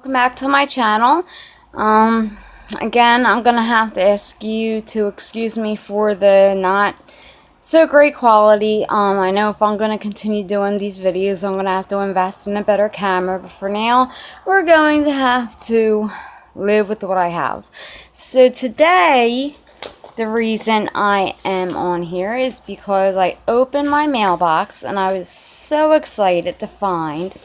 Welcome back to my channel. Again, I'm gonna have to ask you to excuse me for the not so great quality. I know if I'm gonna continue doing these videos, I'm gonna have to invest in a better camera, but for now, we're going to have to live with what I have. So today, the reason I am on here is because I opened my mailbox and I was so excited to find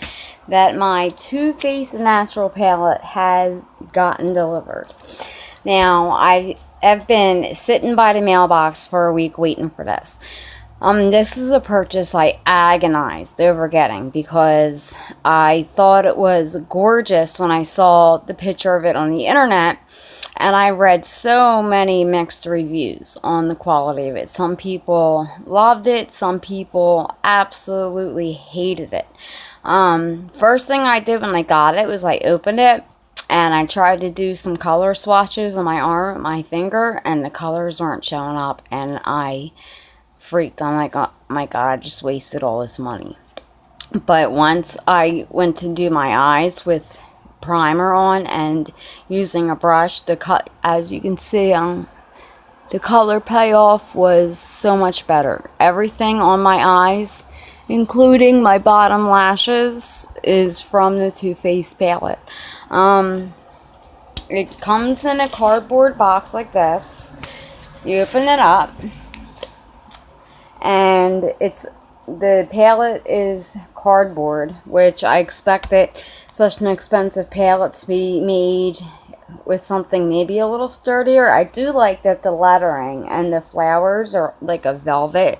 that my Too Faced Natural palette has gotten delivered. Now, I have been sitting by the mailbox for a week waiting for this. This is a purchase I agonized over getting because I thought it was gorgeous when I saw the picture of it on the internet, and I read so many mixed reviews on the quality of it. Some people loved it, some people absolutely hated it. First thing I did when I got it was I opened it and I tried to do some color swatches on my arm, my finger, and the colors weren't showing up, and I freaked. I'm like, oh my god, I just wasted all this money. But once I went to do my eyes with primer on and using a brush, as you can see, the color payoff was so much better. Everything on my eyes, including my bottom lashes, is from the Too Faced palette. It comes in a cardboard box like this. You open it up, and the palette is cardboard, which I expected such an expensive palette to be made with something maybe a little sturdier. I do like that the lettering and the flowers are like a velvet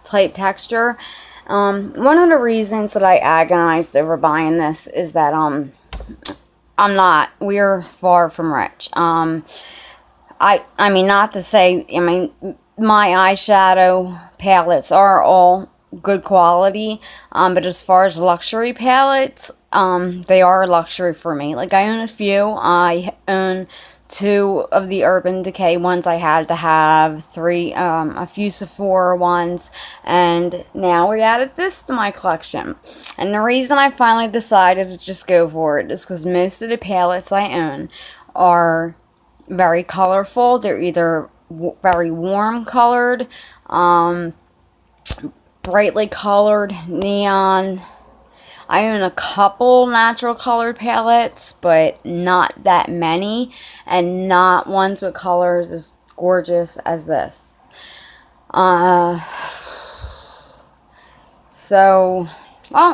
type texture. One of the reasons that I agonized over buying this is that we're far from rich. I mean, not to say, my eyeshadow palettes are all good quality, but as far as luxury palettes, they are luxury for me. Like, I own a few. I own 2 of the Urban Decay ones. I had to have 3, a few Sephora ones, and now we added this to my collection. And the reason I finally decided to just go for it is because most of the palettes I own are very colorful. They're either very warm colored, brightly colored, neon. I own a couple natural colored palettes, but not that many, and not ones with colors as gorgeous as this. Well,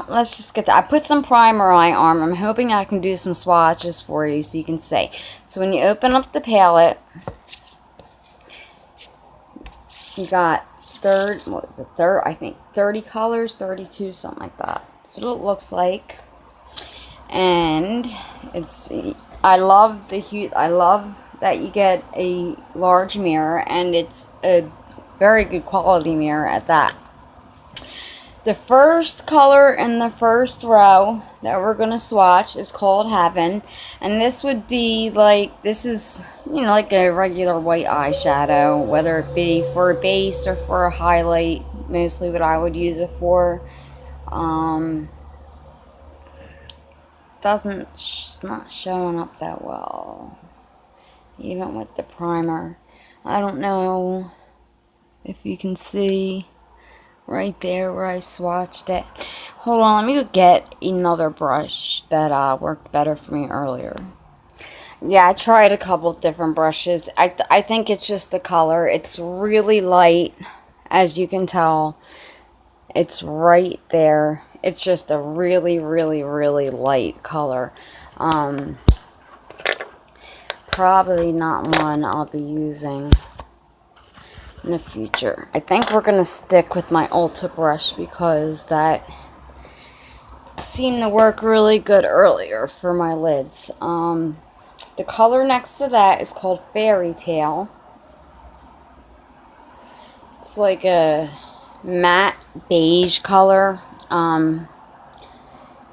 let's just get that. I put some primer on my arm. I'm hoping I can do some swatches for you so you can see. So when you open up the palette, you got I think 30 colors, 32, something like that. That's what it looks like. And I love that you get a large mirror, and it's a very good quality mirror at that. The first color in the first row that we're going to swatch is called Heaven, and this would be like, this is, like a regular white eyeshadow, whether it be for a base or for a highlight, mostly what I would use it for. It's not showing up that well, even with the primer. I don't know if you can see right there where I swatched it. Hold on, let me go get another brush that worked better for me earlier. Yeah, I tried a couple different brushes. I think it's just the color. It's really light, as you can tell. It's right there. It's just a really, really, really light color. Probably not one I'll be using in the future. I think we're going to stick with my Ulta brush because that seemed to work really good earlier for my lids. The color next to that is called Fairy Tale. It's like a matte beige color.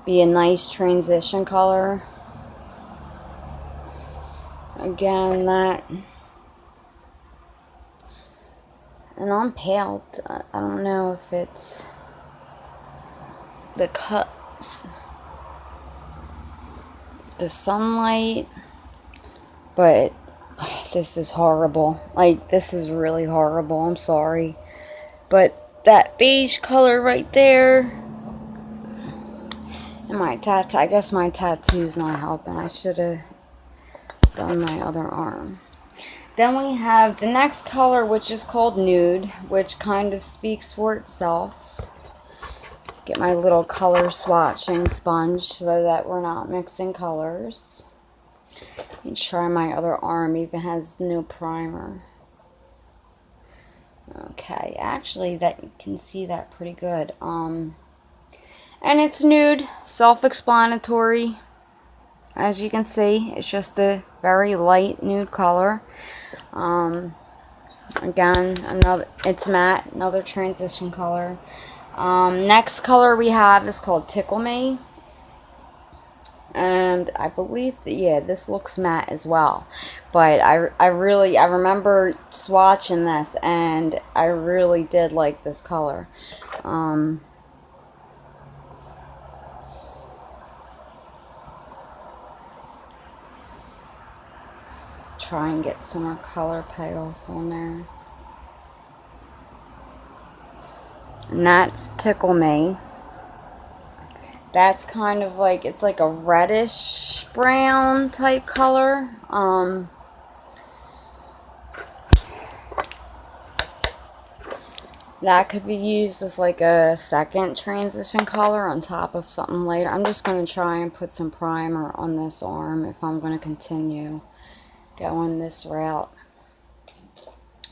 Be a nice transition color. Again, and I'm pale. I don't know if it's the cuts. the sunlight, but this is horrible. Like, this is really horrible. I'm sorry. But that beige color right there, and my tattoo, I guess my tattoo's not helping. I should have done my other arm. Then we have the next color, which is called Nude, which kind of speaks for itself. Get my little color swatching sponge so that we're not mixing colors. Let me try my other arm, even has no primer. Okay, actually that you can see that pretty good. And it's nude, self-explanatory. As you can see, it's just a very light nude color. Again, it's matte, another transition color. Next color we have is called Tickle Me. And I believe that, yeah, this looks matte as well. But I remember swatching this, and I really did like this color. Try and get some more color payoff on there. And that's Tickle Me. That's kind of like, it's like a reddish brown type color. That could be used as like a second transition color on top of something later. I'm just going to try and put some primer on this arm if I'm going to continue going this route.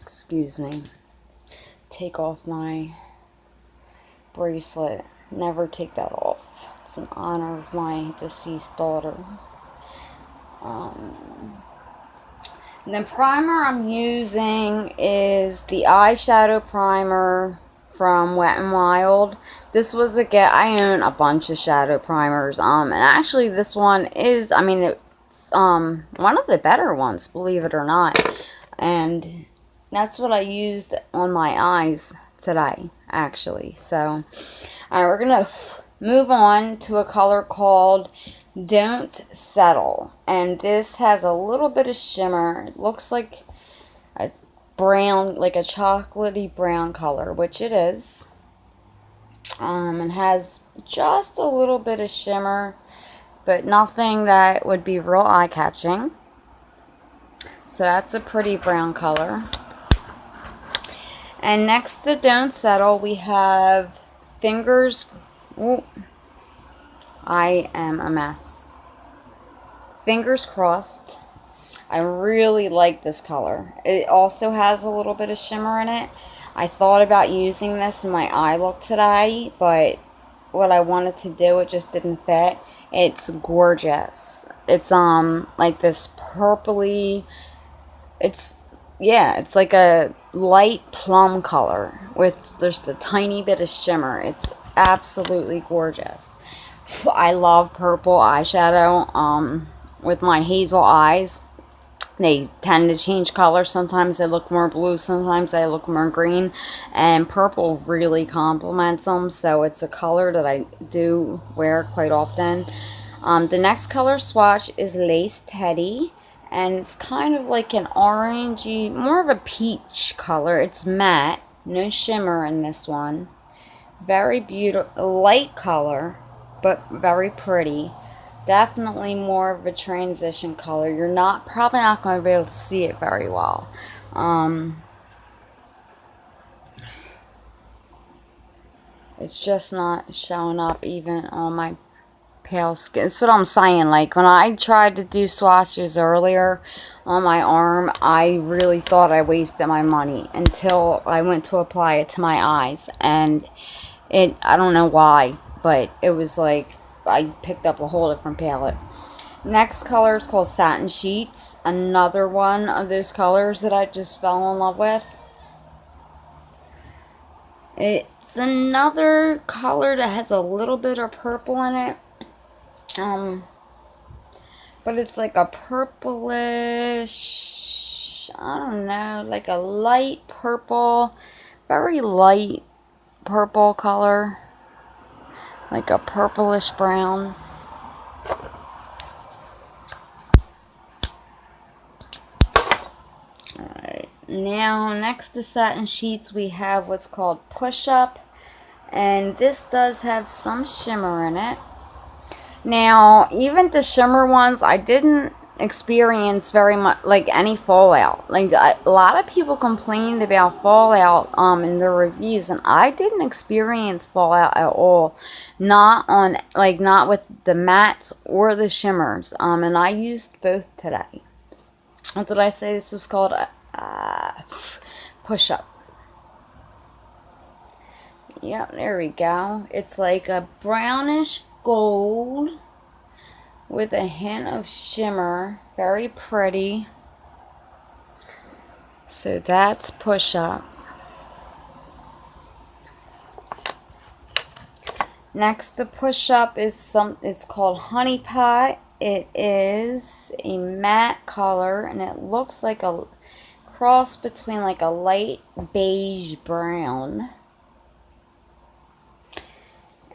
Excuse me. Take off my bracelet. Never take that off. It's in honor of my deceased daughter. And the primer I'm using is the eyeshadow primer from Wet n Wild. This was I own a bunch of shadow primers. And actually this one is, I mean, it's one of the better ones, believe it or not. And that's what I used on my eyes today, actually. So, alright, we're gonna move on to a color called Don't Settle. And this has a little bit of shimmer. It looks like a brown, like a chocolatey brown color, which it is. And has just a little bit of shimmer, but nothing that would be real eye-catching. So that's a pretty brown color. And next to Don't Settle, we have Fingers. Ooh, I am a mess. Fingers Crossed. I really like this color. It also has a little bit of shimmer in it. I thought about using this in my eye look today, but what I wanted to do, it just didn't fit. It's gorgeous. It's like this purpley, it's like a light plum color with just a tiny bit of shimmer. It's absolutely gorgeous. I love purple eyeshadow. With my hazel eyes, they tend to change color. Sometimes they look more blue, sometimes they look more green, and purple really complements them, so it's a color that I do wear quite often. The next color swatch is Lace Teddy, and it's kind of like an orangey, more of a peach color. It's matte, no shimmer in this one. Very beautiful, light color, but very pretty. Definitely more of a transition color. You're probably not going to be able to see it very well. It's just not showing up even on my pale skin. That's what I'm saying. Like, when I tried to do swatches earlier on my arm, I really thought I wasted my money until I went to apply it to my eyes. And I don't know why, but it was like I picked up a whole different palette. Next color is called Satin Sheets. Another one of those colors that I just fell in love with. It's another color that has a little bit of purple in it. But it's like a purplish, I don't know, like a light purple, very light purple color. Like a purplish brown. Now, next to satin sheets, we have what's called Push Up. And this does have some shimmer in it. Now, even the shimmer ones, I didn't experience very much, like, any fallout. Like, a lot of people complained about fallout in their reviews, and I didn't experience fallout at all. Not on, like, not with the mattes or the shimmers. And I used both today. What did I say this was called? Push Up. Yep, there we go. It's like a brownish gold with a hint of shimmer. Very pretty. So that's Push Up. Next to Push Up is it's called Honey Pot. It is a matte color, and it looks like a cross between like a light beige brown.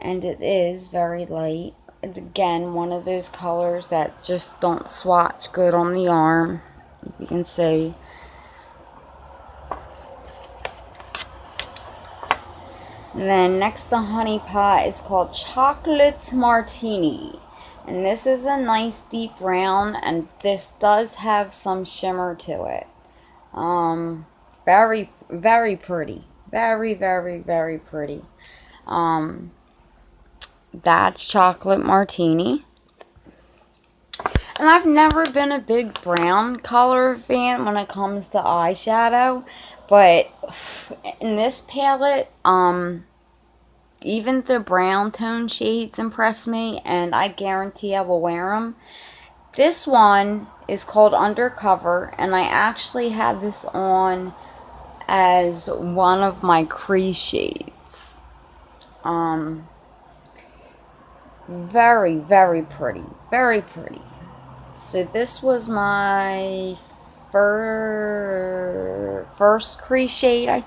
And it is very light. It's again one of those colors that just don't swatch good on the arm, if you can see. And then next to Honey Pot is called Chocolate Martini. And this is a nice deep brown, and this does have some shimmer to it. Very, very pretty. Very, very, very pretty. That's Chocolate Martini. And I've never been a big brown color fan when it comes to eyeshadow, but in this palette, even the brown tone shades impress me, and I guarantee I will wear them. This one is called Undercover, and I actually had this on as one of my crease shades. Very, very pretty. Very pretty. So this was my first crease shade I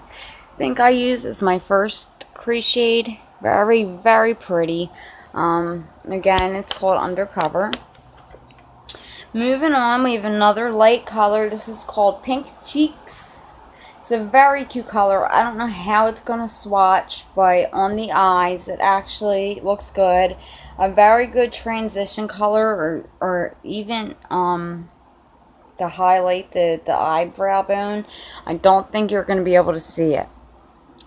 think I used. It's my first crease shade. Very, very pretty. Again, it's called Undercover. Moving on, we have another light color. This is called Pink Cheeks. It's a very cute color. I don't know how it's going to swatch, but on the eyes, it actually looks good. A very good transition color, or even to highlight the eyebrow bone. I don't think you're going to be able to see it.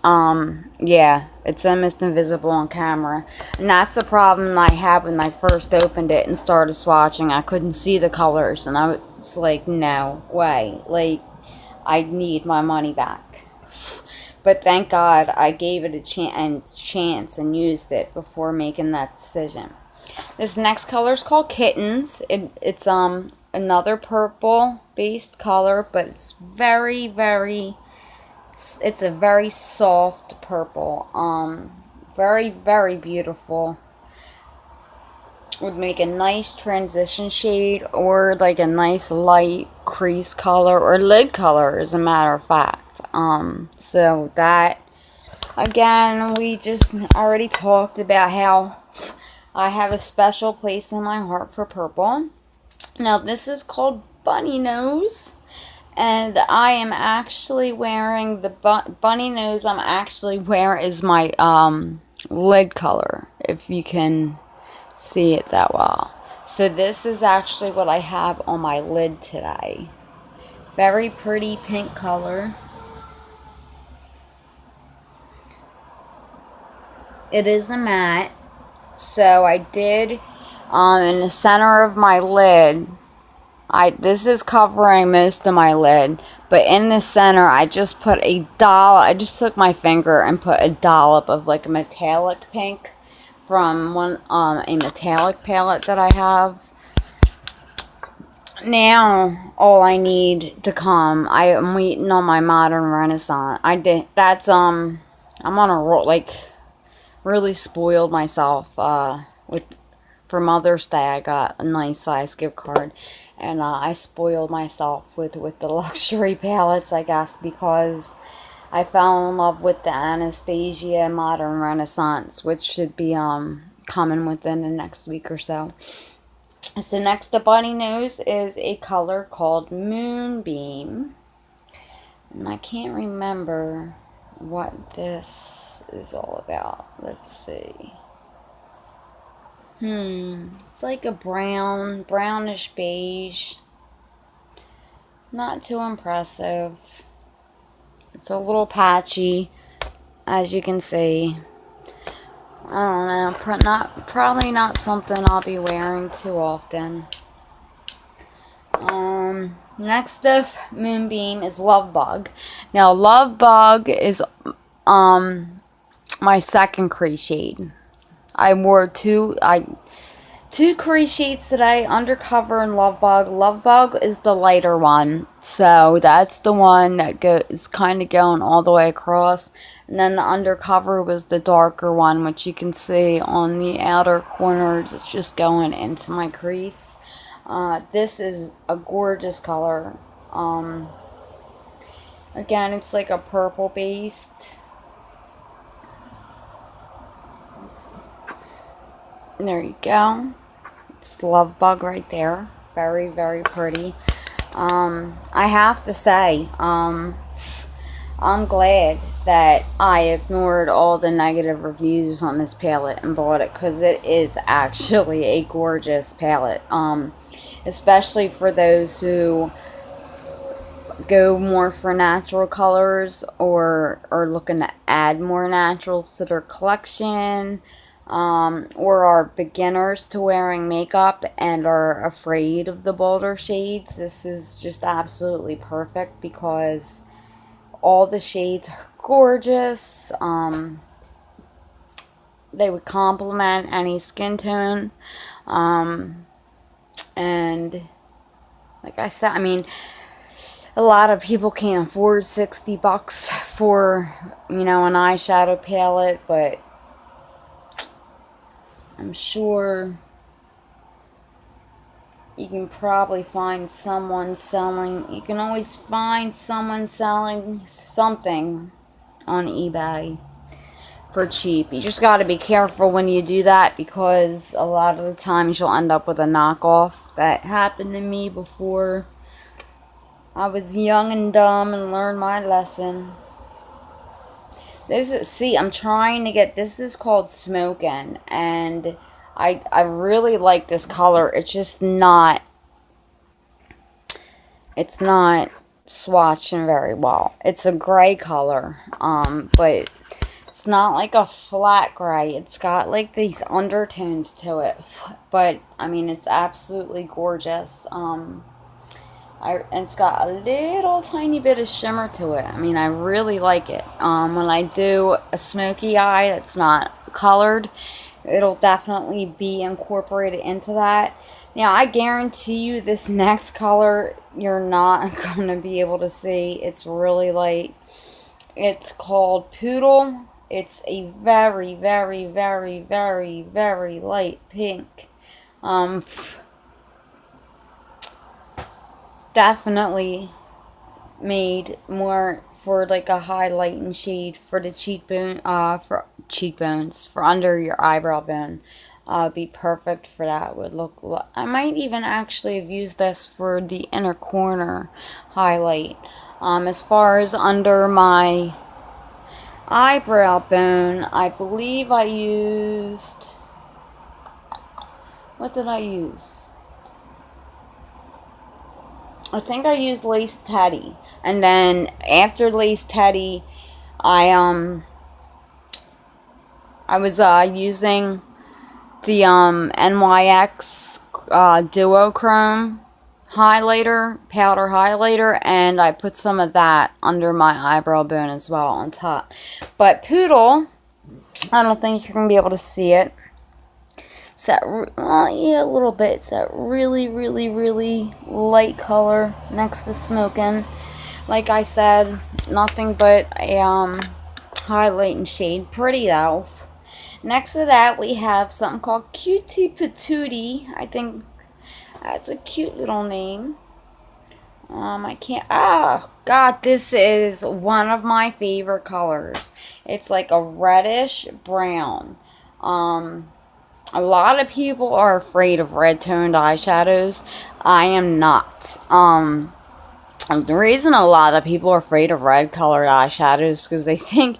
Yeah, it's almost invisible on camera. And that's the problem I had when I first opened it and started swatching. I couldn't see the colors, and I was like, no way. Like, I need my money back. But thank God I gave it a chance and used it before making that decision. This next color is called Kittens. It's another purple based color, but it's very, very, it's a very soft purple. Very, very beautiful. Would make a nice transition shade, or like a nice light crease color, or lid color, as a matter of fact. So that, again, we just already talked about how I have a special place in my heart for purple. Now this is called Bunny Nose, and I am actually wearing the Bunny Nose. I'm actually wearing is my lid color, if you can see it that well. So this is actually what I have on my lid today. Very pretty pink color. It is a matte. So I did in the center of my lid. This is covering most of my lid, but in the center I just put a dollop. I just took my finger and put a dollop of like a metallic pink from a metallic palette that I have. Now all I need to come, I am waiting on my Modern Renaissance. I'm on a roll, like, really spoiled myself for Mother's Day. I got a nice size gift card, and I spoiled myself with the luxury palettes, I guess, because I fell in love with the Anastasia Modern Renaissance, which should be coming within the next week or so. So next to Bunny Nose is a color called Moonbeam. And I can't remember what this is all about. Let's see. It's like a brownish beige. Not too impressive. It's a little patchy, as you can see. I don't know, probably not something I'll be wearing too often. Next up, Moonbeam is Love Bug. Now, Love Bug is my second crease shade. I wore two crease shades today, Undercover and Love Bug. Love Bug is the lighter one, so that's the one that is kind of going all the way across. And then the Undercover was the darker one, which you can see on the outer corners. It's just going into my crease. This is a gorgeous color. Again, it's like a purple based. There you go. It's Love Bug right there. Very, very pretty. I have to say, I'm glad that I ignored all the negative reviews on this palette and bought it, because it is actually a gorgeous palette. Especially for those who go more for natural colors or are looking to add more naturals to their collection, or are beginners to wearing makeup and are afraid of the bolder shades. This is just absolutely perfect because all the shades are gorgeous. They would complement any skin tone. And like I said, I mean, a lot of people can't afford $60 for, an eyeshadow palette, but I'm sure you can probably find someone selling, you can always find someone selling something on eBay for cheap. You just got to be careful when you do that, because a lot of the times you'll end up with a knockoff. That happened to me before. I was young and dumb and learned my lesson. I'm trying to get, this is called Smokin', and I really like this color. It's just not, it's not swatching very well. It's a gray color, but it's not like a flat gray. It's got like these undertones to it, but I mean, it's absolutely gorgeous. And it's got a little tiny bit of shimmer to it. I mean, I really like it. When I do a smoky eye that's not colored, it'll definitely be incorporated into that. Now, I guarantee you this next color, you're not going to be able to see. It's really light. It's called Poodle. It's a very, very, very, very, very light pink. Definitely made more for like a highlighting shade for the for cheekbones, for under your eyebrow bone. Be perfect for that. Would look. I might even actually have used this for the inner corner highlight. As far as under my eyebrow bone, I believe I used. What did I use? I think I used Lace Teddy, and then after Lace Teddy, I was using the NYX Duochrome highlighter, powder highlighter, and I put some of that under my eyebrow bone as well on top. But Poodle, I don't think you're gonna be able to see it. It's that, well, yeah, a little bit. It's that really, really, really light color next to Smokin'. Like I said, nothing but a highlighting shade. Pretty though. Next to that, we have something called Cutie Patootie. I think that's a cute little name. I can't. Oh God, this is one of my favorite colors. It's like a reddish brown. A lot of people are afraid of red toned eyeshadows. I am not. And the reason a lot of people are afraid of red colored eyeshadows is because they think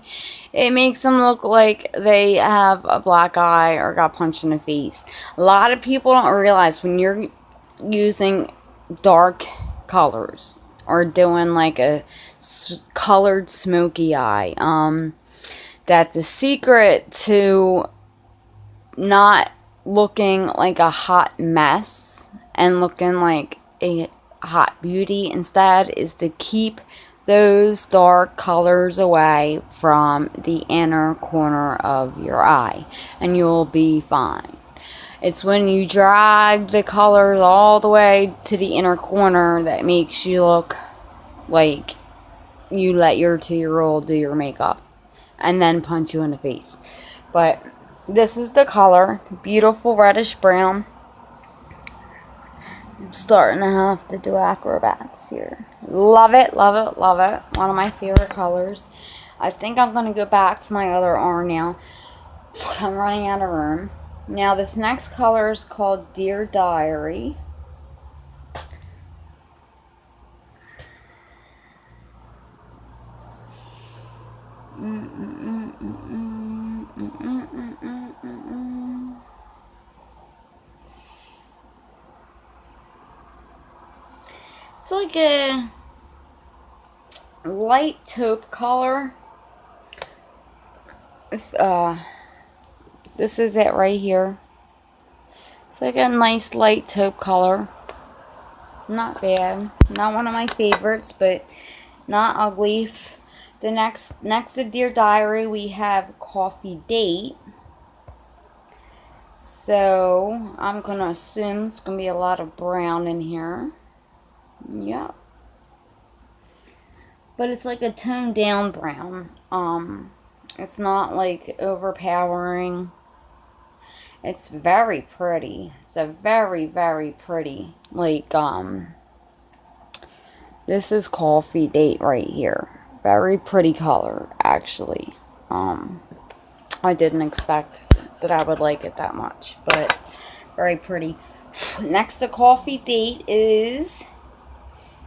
it makes them look like they have a black eye or got punched in the face. A lot of people don't realize when you're using dark colors or doing like a colored smoky eye, that the secret to not looking like a hot mess and looking like a hot beauty instead is to keep those dark colors away from the inner corner of your eye, and you'll be fine. It's when you drag the colors all the way to the inner corner that makes you look like you let your 2-year-old do your makeup and then punch you in the face. But this is the color, beautiful reddish brown. I'm starting to have to do acrobats here. Love it, love it, love it. One of my favorite colors. I think I'm going to go back to my other arm now. I'm running out of room. Now this next color is called Dear Diary. It's like a light taupe color. This is it right here. It's like a nice light taupe color. Not bad. Not one of my favorites, but not ugly. The next to Dear Diary, we have Coffee Date. So I'm gonna assume it's gonna be a lot of brown in here. Yep. But it's like a toned down brown. It's not like overpowering. It's very pretty. It's a very, very pretty, like, this is Coffee Date right here. Very pretty color, actually. I didn't expect that I would like it that much, but very pretty. Next to Coffee Date is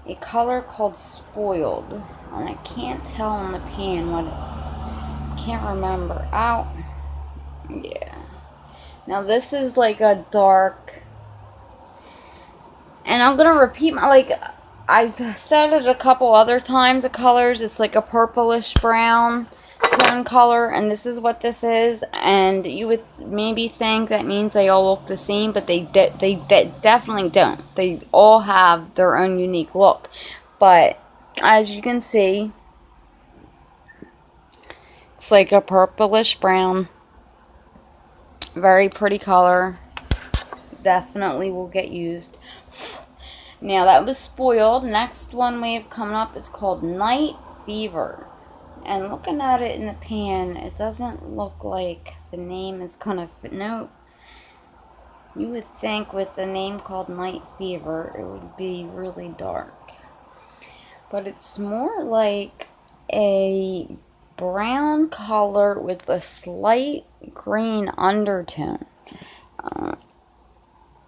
a color called Spoiled, and I can't tell on the pan what it, can't remember. Ow. Yeah. Now this is like a dark, and I'm gonna repeat my, like, I've said it a couple other times, the colors. It's like a purplish brown tone color, and this is what this is. And you would maybe think that means they all look the same, but they definitely don't. They all have their own unique look. But as you can see, it's like a purplish brown. Very pretty color. Definitely will get used. Now that was Spoiled. Next one we have coming up is called Night Fever. And looking at it in the pan, it doesn't look like the name is gonna fit. Nope. You would think with the name called Night Fever, it would be really dark. But it's more like a brown color with a slight green undertone.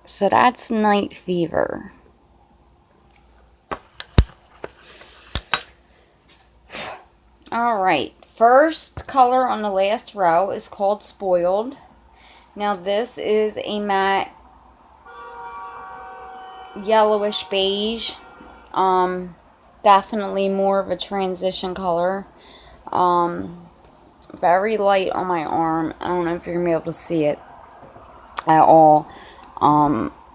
So that's Night Fever. Alright, first color on the last row is called Spoiled. Now this is a matte yellowish beige. Definitely more of a transition color. Very light on my arm. I don't know if you're going to be able to see it at all.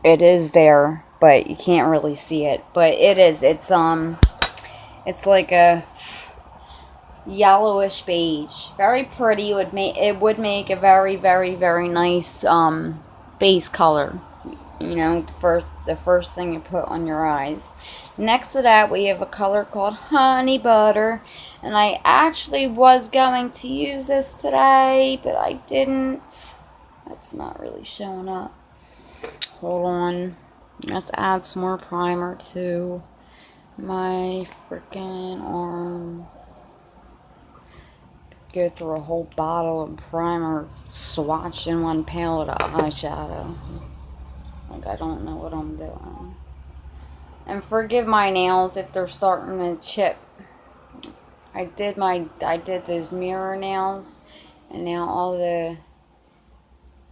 It is there, but you can't really see it. But it is. It's like a yellowish beige. Very pretty. It would make a very, very, very nice base color. You know, for the first thing you put on your eyes. Next to that, we have a color called Honey Butter, and I actually was going to use this today, but I didn't. That's not really showing up. Hold on. Let's add some more primer to my freaking arm. Go through a whole bottle of primer swatched in one palette of eyeshadow. Like, I don't know what I'm doing. And forgive my nails if they're starting to chip. I did those mirror nails, and now all the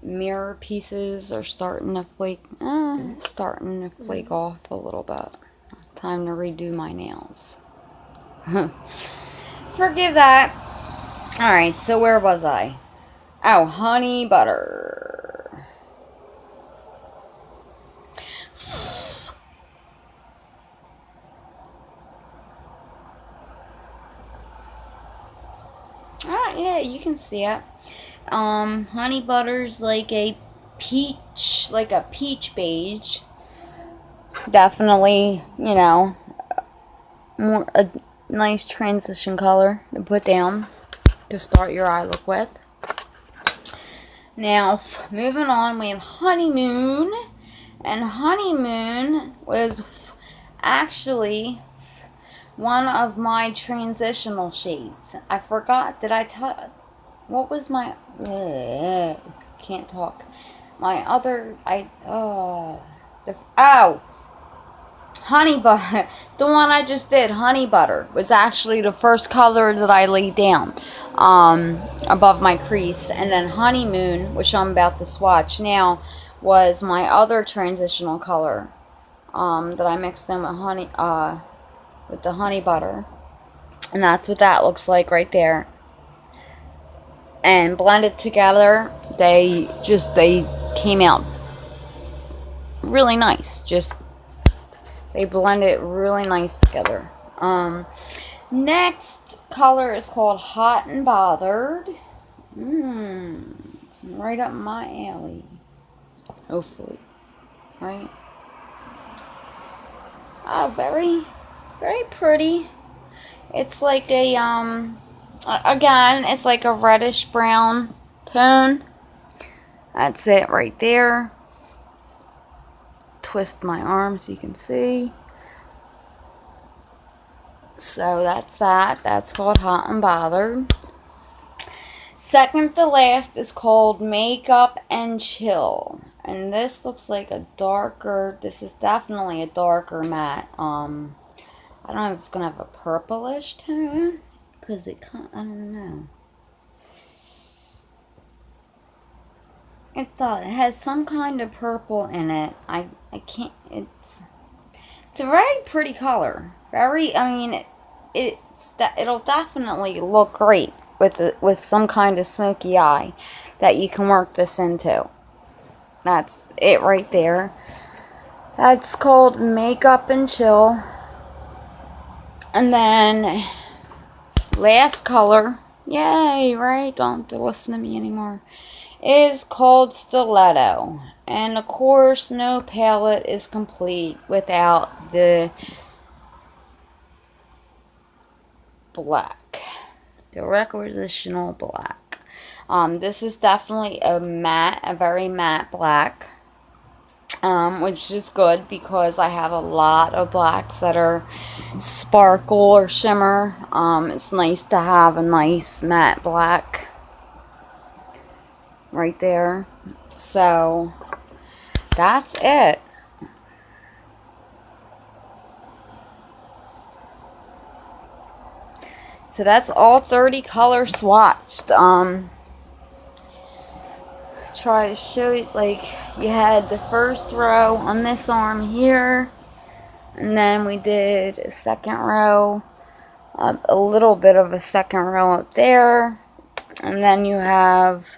mirror pieces are starting to flake off a little bit. Time to redo my nails. Forgive that. Alright, so where was I? Oh, honey butter. Ah, yeah, you can see it. Honey butter's like a peach beige. Definitely, you know, more a nice transition color to put down to start your eye look with. Now, moving on, we have Honeymoon. And Honeymoon was actually one of my transitional shades. I forgot, did I tell, what was my, can't talk. My other, Honey Butter, the one I just did, Honey Butter, was actually the first color that I laid down above my crease. And then Honeymoon, which I'm about to swatch now, was my other transitional color that I mixed in with the Honey Butter. And that's what that looks like right there. And blended together, they came out really nice. They blend it really nice together. Next color is called Hot and Bothered. It's right up my alley. Hopefully. Right? Oh, very, very pretty. It's like a, again, it's like a reddish brown tone. That's it right there. Twist my arm so you can see. So that's that. That's called Hot and Bothered. Second to last is called Makeup and Chill. And this looks like a darker, this is definitely a darker matte. I don't know if it's going to have a purplish tone. Because I don't know. It has some kind of purple in it. I can't, it's a very pretty color. It'll definitely look great with some kind of smoky eye that you can work this into. That's it right there. That's called Makeup and Chill. And then last color, yay, right? Don't have to listen to me anymore. Is called Stiletto. And of course, no palette is complete without the black. The requisitional black. This is definitely a very matte black. Which is good because I have a lot of blacks that are sparkle or shimmer. It's nice to have a nice matte black right there. So that's it. So that's all 30 colors swatched. Try to show you, like, you had the first row on this arm here, and then we did a second row, a little bit of a second row up there, and then you have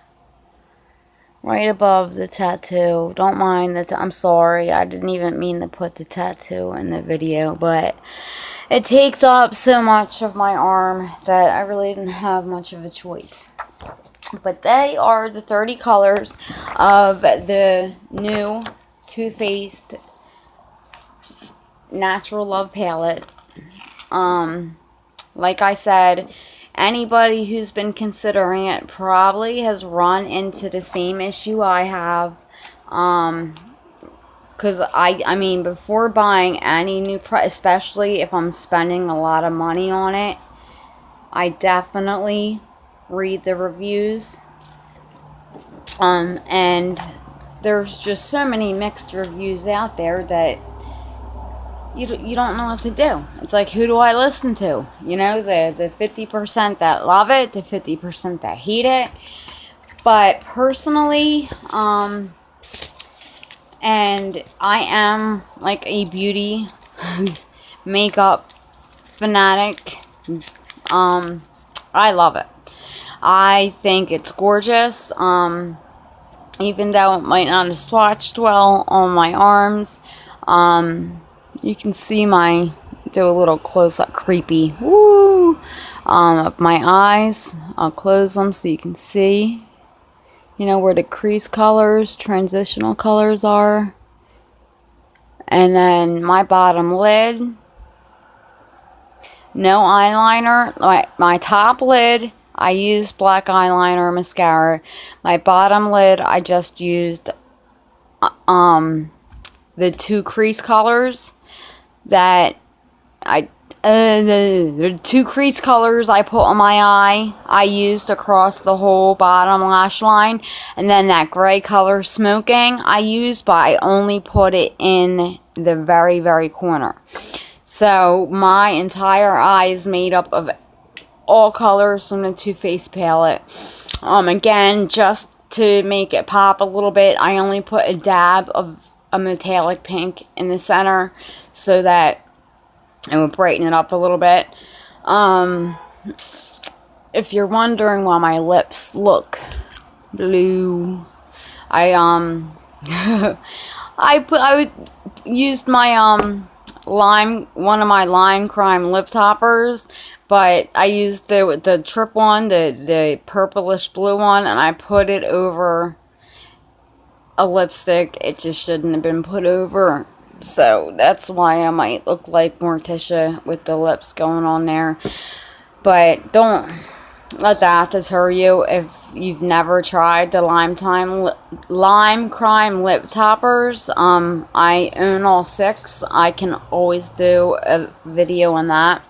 right above the tattoo. Don't mind that. I'm sorry, I didn't even mean to put the tattoo in the video, but it takes up so much of my arm that I really didn't have much of a choice. But they are the 30 colors of the new Too Faced Natural Love palette. Like I said, anybody who's been considering it probably has run into the same issue I have. Because I mean, before buying any new especially if I'm spending a lot of money on it, I definitely read the reviews. And there's just so many mixed reviews out there that you don't know what to do. It's like, who do I listen to? You know, the 50% that love it, the 50% that hate it. But personally, and I am like a beauty makeup fanatic. I love it. I think it's gorgeous. Even though it might not have swatched well on my arms, you can see do a little close-up creepy, woo, of my eyes. I'll close them so you can see, you know, where the crease colors, transitional colors are. And then my bottom lid, no eyeliner. My top lid, I used black eyeliner mascara. My bottom lid, I just used the 2 crease colors that the 2 crease colors I put on my eye, I used across the whole bottom lash line. And then that gray color Smoking I used, but I only put it in the very, very corner. So my entire eye is made up of all colors from the Too Faced palette. Again, just to make it pop a little bit, I only put a dab of a metallic pink in the center so that it would brighten it up a little bit. If you're wondering why my lips look blue, I used my one of my Lime Crime lip toppers, but I used the trip one, the purplish blue one, and I put it over a lipstick it just shouldn't have been put over. So that's why I might look like Morticia with the lips going on there. But don't let that deter you if you've never tried the Lime Crime lip toppers. I own all 6. I can always do a video on that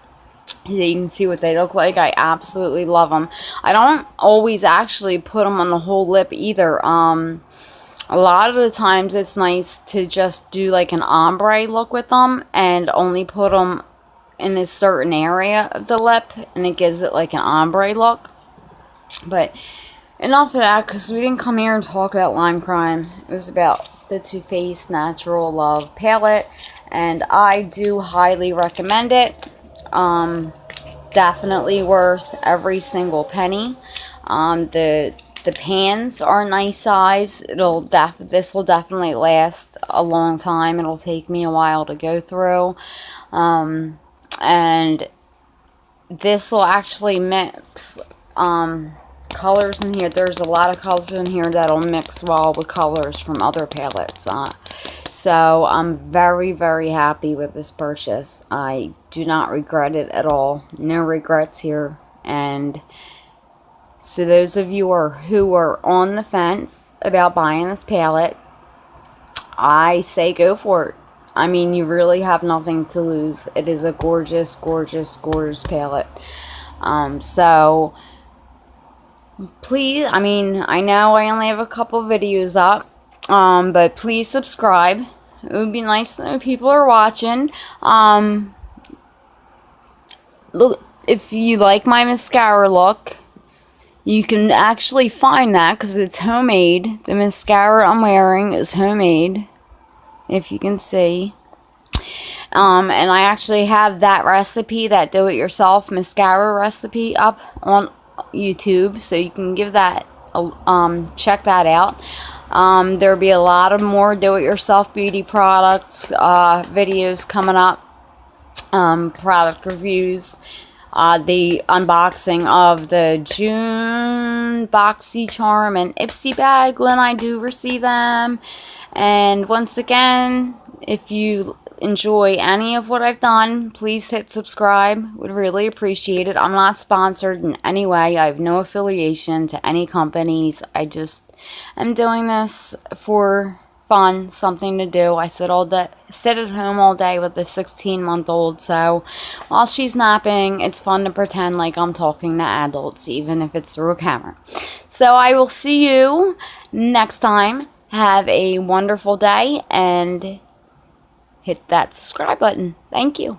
so you can see what they look like. I absolutely love them. I don't always actually put them on the whole lip either. A lot of the times it's nice to just do like an ombre look with them and only put them in a certain area of the lip, and it gives it like an ombre look. But enough of that, because we didn't come here and talk about Lime Crime. It was about the Too Faced Natural Love palette, and I do highly recommend it. Definitely worth every single penny. The pans are a nice size. This will definitely last a long time. It'll take me a while to go through. And this will actually mix colors in here. There's a lot of colors in here that'll mix well with colors from other palettes. So I'm very, very happy with this purchase. I do not regret it at all. No regrets here. And so those of you who are on the fence about buying this palette, I say go for it. I mean, you really have nothing to lose. It is a gorgeous, gorgeous, gorgeous palette. So please, I mean, I know I only have a couple videos up, but please subscribe. It would be nice to know people are watching. Look, if you like my mascara look, you can actually find that because it's homemade. The mascara I'm wearing is homemade, if you can see. And I actually have that recipe, that do-it-yourself mascara recipe, up on YouTube, so you can give that check that out. There'll be a lot of more do-it-yourself beauty products videos coming up, product reviews. The unboxing of the June BoxyCharm and Ipsy bag when I do receive them. And once again, if you enjoy any of what I've done, please hit subscribe. Would really appreciate it. I'm not sponsored in any way. I have no affiliation to any companies. I just am doing this for fun, something to do. I sit at home all day with a 16-month-old, so while she's napping, it's fun to pretend like I'm talking to adults, even if it's through a camera. So I will see you next time. Have a wonderful day, and hit that subscribe button. Thank you.